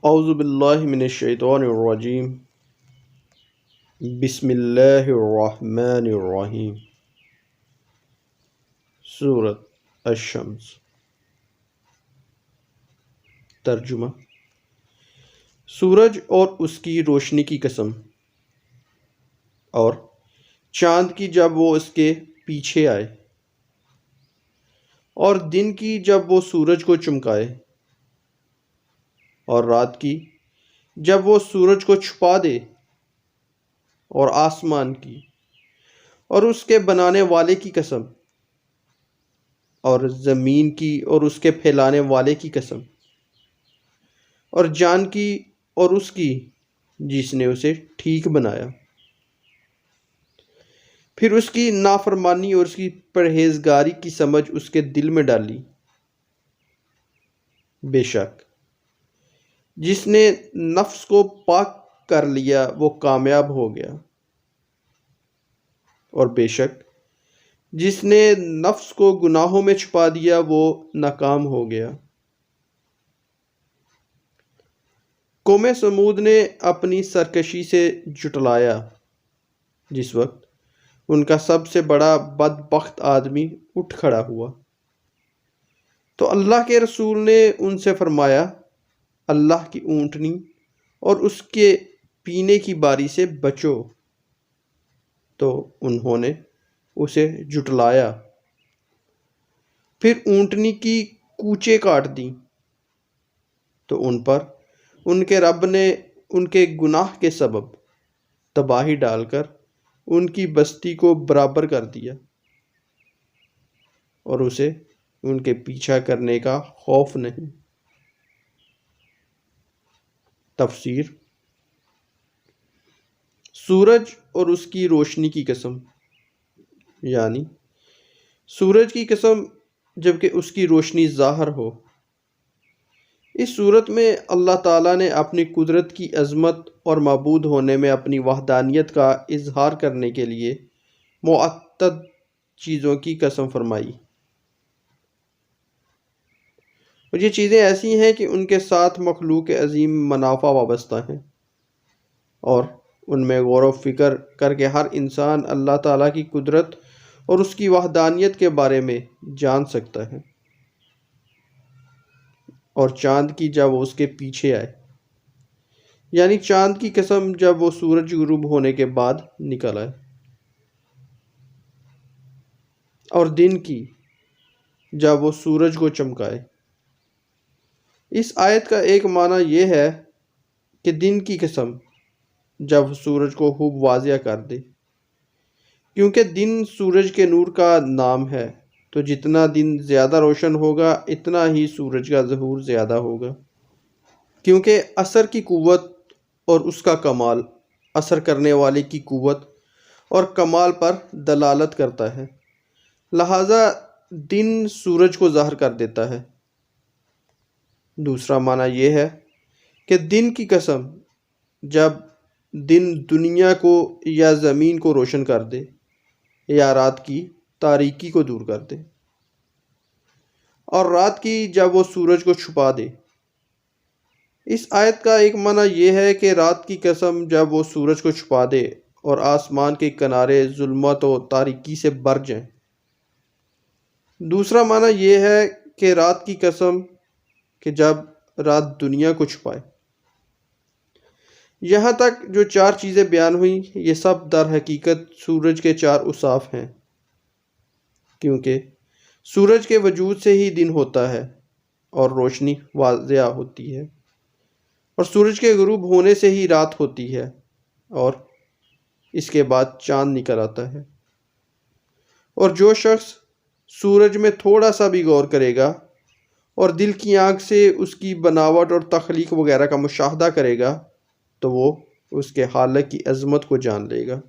اعوذ باللہ من الشیطان الرجیم بسم اللہ الرحمن الرحیم سورۃ الشمس۔ ترجمہ: سورج اور اس کی روشنی کی قسم، اور چاند کی جب وہ اس کے پیچھے آئے، اور دن کی جب وہ سورج کو چمکائے، اور رات کی جب وہ سورج کو چھپا دے، اور آسمان کی اور اس کے بنانے والے کی قسم، اور زمین کی اور اس کے پھیلانے والے کی قسم، اور جان کی اور اس کی جس نے اسے ٹھیک بنایا، پھر اس کی نافرمانی اور اس کی پرہیزگاری کی سمجھ اس کے دل میں ڈالی۔ بے شک جس نے نفس کو پاک کر لیا وہ کامیاب ہو گیا، اور بے شک جس نے نفس کو گناہوں میں چھپا دیا وہ ناکام ہو گیا۔ قوم سمود نے اپنی سرکشی سے جھٹلایا جس وقت ان کا سب سے بڑا بدبخت آدمی اٹھ کھڑا ہوا، تو اللہ کے رسول نے ان سے فرمایا، اللہ کی اونٹنی اور اس کے پینے کی باری سے بچو۔ تو انہوں نے اسے جھٹلایا، پھر اونٹنی کی کوچیں کاٹ دیں، تو ان پر ان کے رب نے ان کے گناہ کے سبب تباہی ڈال کر ان کی بستی کو برابر کر دیا، اور اسے ان کے پیچھا کرنے کا خوف نہیں۔ تفسیر: سورج اور اس کی روشنی کی قسم، یعنی سورج کی قسم جبکہ اس کی روشنی ظاہر ہو۔ اس صورت میں اللہ تعالیٰ نے اپنی قدرت کی عظمت اور معبود ہونے میں اپنی وحدانیت کا اظہار کرنے کے لیے متعدد چیزوں کی قسم فرمائی، اور یہ چیزیں ایسی ہیں کہ ان کے ساتھ مخلوق عظیم منافع وابستہ ہیں، اور ان میں غور و فکر کر کے ہر انسان اللہ تعالیٰ کی قدرت اور اس کی وحدانیت کے بارے میں جان سکتا ہے۔ اور چاند کی جب وہ اس کے پیچھے آئے، یعنی چاند کی قسم جب وہ سورج غروب ہونے کے بعد نکل آئے، اور دن کی جب وہ سورج کو چمکائے۔ اس آیت کا ایک معنی یہ ہے کہ دن کی قسم جب سورج کو خوب واضح کر دے، کیونکہ دن سورج کے نور کا نام ہے، تو جتنا دن زیادہ روشن ہوگا اتنا ہی سورج کا ظہور زیادہ ہوگا، کیونکہ اثر کی قوت اور اس کا کمال اثر کرنے والے کی قوت اور کمال پر دلالت کرتا ہے، لہذا دن سورج کو ظاہر کر دیتا ہے۔ دوسرا معنی یہ ہے کہ دن کی قسم جب دن دنیا کو یا زمین کو روشن کر دے، یا رات کی تاریکی کو دور کر دے، اور رات کی جب وہ سورج کو چھپا دے۔ اس آیت کا ایک معنی یہ ہے کہ رات کی قسم جب وہ سورج کو چھپا دے اور آسمان کے کنارے ظلمت و تاریکی سے بھر جائیں۔ دوسرا معنی یہ ہے کہ رات کی قسم کہ جب رات دنیا کو چھپائے۔ یہاں تک جو چار چیزیں بیان ہوئیں یہ سب در حقیقت سورج کے چار اوصاف ہیں، کیونکہ سورج کے وجود سے ہی دن ہوتا ہے اور روشنی واضح ہوتی ہے، اور سورج کے غروب ہونے سے ہی رات ہوتی ہے، اور اس کے بعد چاند نکل آتا ہے۔ اور جو شخص سورج میں تھوڑا سا بھی غور کرے گا اور دل کی آنکھ سے اس کی بناوٹ اور تخلیق وغیرہ کا مشاہدہ کرے گا تو وہ اس کے خالق کی عظمت کو جان لے گا۔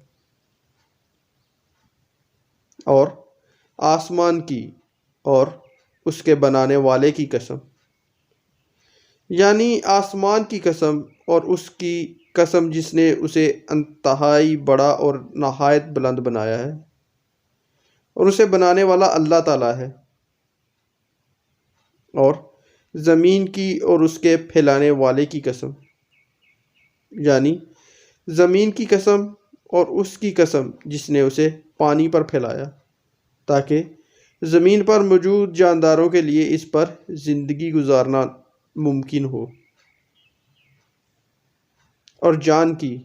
اور آسمان کی اور اس کے بنانے والے کی قسم، یعنی آسمان کی قسم اور اس کی قسم جس نے اسے انتہائی بڑا اور نہایت بلند بنایا ہے، اور اسے بنانے والا اللہ تعالیٰ ہے۔ اور زمین کی اور اس کے پھیلانے والے کی قسم، یعنی زمین کی قسم اور اس کی قسم جس نے اسے پانی پر پھیلایا تاکہ زمین پر موجود جانداروں کے لیے اس پر زندگی گزارنا ممکن ہو، اور جان کی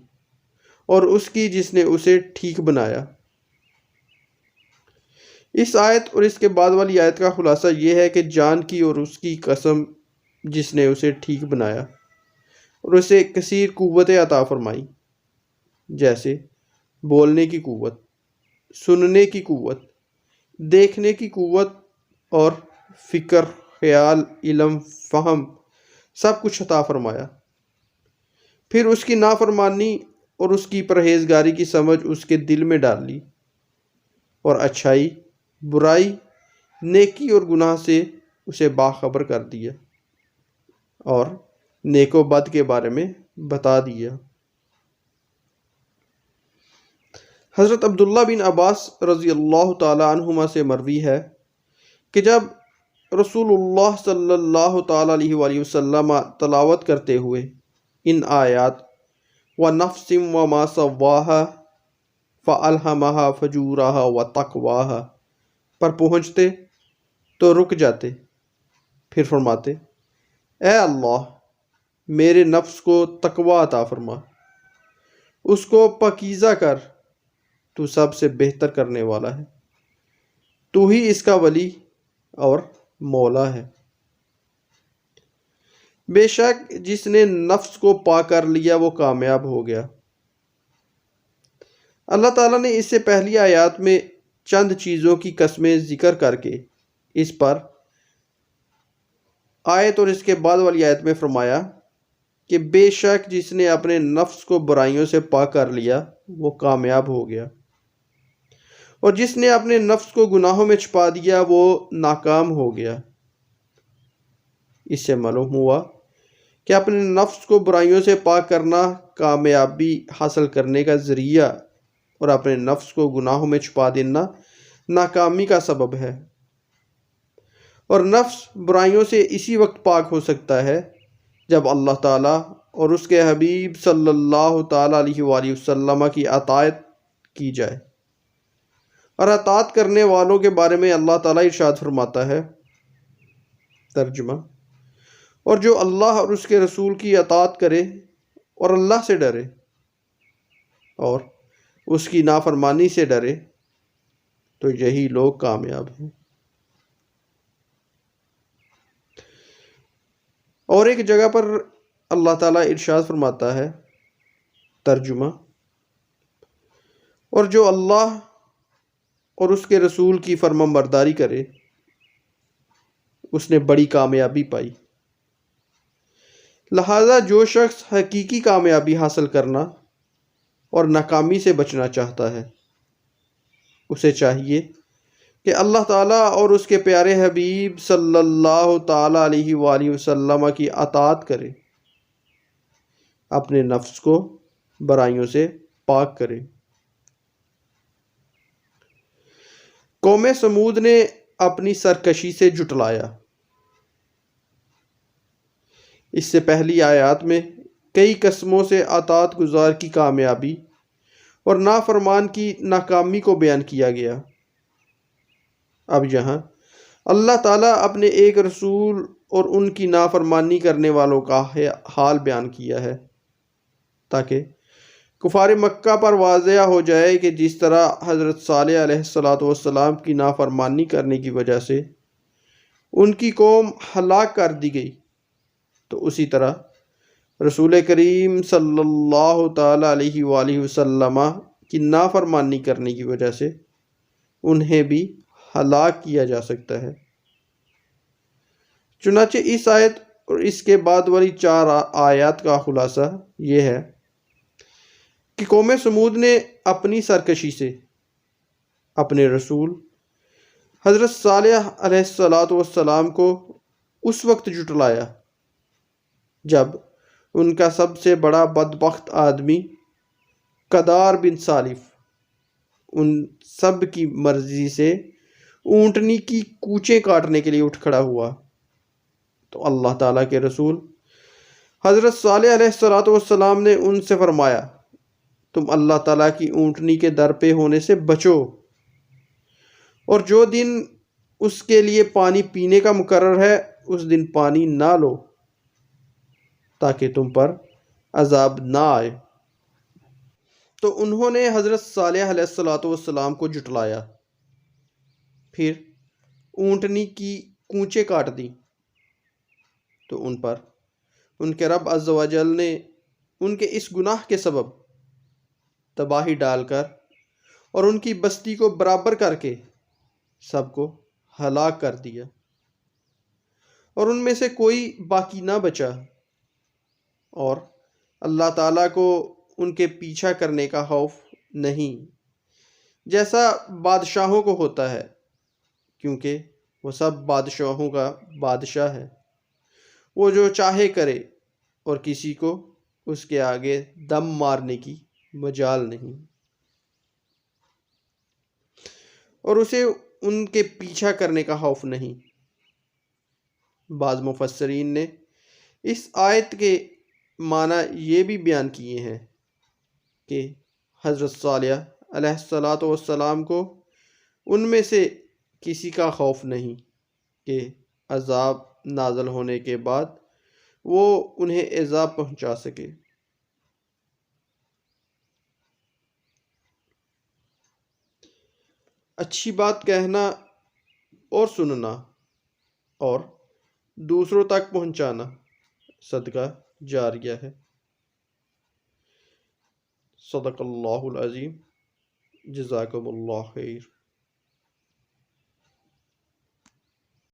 اور اس کی جس نے اسے ٹھیک بنایا۔ اس آیت اور اس کے بعد والی آیت کا خلاصہ یہ ہے کہ جان کی اور اس کی قسم جس نے اسے ٹھیک بنایا اور اسے کثیر قوت عطا فرمائی، جیسے بولنے کی قوت، سننے کی قوت، دیکھنے کی قوت اور فکر، خیال، علم، فہم، سب کچھ عطا فرمایا۔ پھر اس کی نافرمانی اور اس کی پرہیزگاری کی سمجھ اس کے دل میں ڈال لی، اور اچھائی، برائی، نیکی اور گناہ سے اسے باخبر کر دیا اور نیک و بد کے بارے میں بتا دیا۔ حضرت عبداللہ بن عباس رضی اللہ تعالی عنہما سے مروی ہے کہ جب رسول اللہ صلی اللہ تعالی علیہ وآلہ وسلم تلاوت کرتے ہوئے ان آیات وَنَفْسٍ وَمَا سَوَّاهَا فَأَلْهَمَهَا فُجُورَهَا وَتَقْوَاهَا پر پہنچتے تو رک جاتے، پھر فرماتے، اے اللہ میرے نفس کو تقوی عطا فرما، اس کو پاکیزہ کر، تو سب سے بہتر کرنے والا ہے، تو ہی اس کا ولی اور مولا ہے۔ بے شک جس نے نفس کو پاک کر لیا وہ کامیاب ہو گیا۔ اللہ تعالیٰ نے اس سے پہلی آیات میں چند چیزوں کی قسمیں ذکر کر کے اس پر آیت اور اس کے بعد والی آیت میں فرمایا کہ بے شک جس نے اپنے نفس کو برائیوں سے پاک کر لیا وہ کامیاب ہو گیا، اور جس نے اپنے نفس کو گناہوں میں چھپا دیا وہ ناکام ہو گیا۔ اس سے معلوم ہوا کہ اپنے نفس کو برائیوں سے پاک کرنا کامیابی حاصل کرنے کا ذریعہ اور اپنے نفس کو گناہوں میں چھپا دینا ناکامی کا سبب ہے، اور نفس برائیوں سے اسی وقت پاک ہو سکتا ہے جب اللہ تعالیٰ اور اس کے حبیب صلی اللہ تعالیٰ علیہ وآلہ وسلم کی اطاعت کی جائے۔ اور اطاعت کرنے والوں کے بارے میں اللہ تعالیٰ ارشاد فرماتا ہے، ترجمہ، اور جو اللہ اور اس کے رسول کی اطاعت کرے اور اللہ سے ڈرے اور اس کی نافرمانی سے ڈرے تو یہی لوگ کامیاب ہیں۔ اور ایک جگہ پر اللہ تعالیٰ ارشاد فرماتا ہے، ترجمہ، اور جو اللہ اور اس کے رسول کی فرمانبرداری کرے اس نے بڑی کامیابی پائی۔ لہذا جو شخص حقیقی کامیابی حاصل کرنا اور ناکامی سے بچنا چاہتا ہے اسے چاہیے کہ اللہ تعالیٰ اور اس کے پیارے حبیب صلی اللہ تعالیٰ علیہ وآلہ وسلم کی اطاعت کرے، اپنے نفس کو برائیوں سے پاک کرے۔ قوم سمود نے اپنی سرکشی سے جھٹلایا۔ اس سے پہلی آیات میں کئی قسموں سے اطاعت گزار کی کامیابی اور نافرمان کی ناکامی کو بیان کیا گیا۔ اب یہاں اللہ تعالیٰ اپنے ایک رسول اور ان کی نافرمانی کرنے والوں کا حال بیان کیا ہے تاکہ کفار مکہ پر واضح ہو جائے کہ جس طرح حضرت صالح علیہ السلام کی نافرمانی کرنے کی وجہ سے ان کی قوم ہلاک کر دی گئی، تو اسی طرح رسول کریم صلی اللہ تعالیٰ علیہ وآلہ وسلم کی نافرمانی کرنے کی وجہ سے انہیں بھی ہلاک کیا جا سکتا ہے۔ چنانچہ اس آیت اور اس کے بعد والی 4 آیات کا خلاصہ یہ ہے کہ قوم سمود نے اپنی سرکشی سے اپنے رسول حضرت صالح علیہ السلام کو اس وقت جھٹلایا جب ان کا سب سے بڑا بدبخت آدمی قدار بن سالف ان سب کی مرضی سے اونٹنی کی کوچیں کاٹنے کے لیے اٹھ کھڑا ہوا، تو اللہ تعالیٰ کے رسول حضرت صالح علیہ السلام نے ان سے فرمایا، تم اللہ تعالیٰ کی اونٹنی کے در پہ ہونے سے بچو، اور جو دن اس کے لیے پانی پینے کا مقرر ہے اس دن پانی نہ لو، تاکہ تم پر عذاب نہ آئے۔ تو انہوں نے حضرت صالح علیہ السلام کو جھٹلایا، پھر اونٹنی کی کونچیں کاٹ دیں، تو ان پر ان کے رب عز و جل نے ان کے اس گناہ کے سبب تباہی ڈال کر اور ان کی بستی کو برابر کر کے سب کو ہلاک کر دیا، اور ان میں سے کوئی باقی نہ بچا، اور اللہ تعالیٰ کو ان کے پیچھا کرنے کا خوف نہیں، جیسا بادشاہوں کو ہوتا ہے، کیونکہ وہ سب بادشاہوں کا بادشاہ ہے، وہ جو چاہے کرے اور کسی کو اس کے آگے دم مارنے کی مجال نہیں، اور اسے ان کے پیچھا کرنے کا خوف نہیں۔ بعض مفسرین نے اس آیت کے معنی یہ بھی بیان کیے ہیں کہ حضرت صالح علیہ السلام کو ان میں سے کسی کا خوف نہیں کہ عذاب نازل ہونے کے بعد وہ انہیں ایذا پہنچا سکے۔ اچھی بات کہنا اور سننا اور دوسروں تک پہنچانا صدقہ جاریہ ہے۔ صدق اللہ العظیم، جزاکم اللہ خیر۔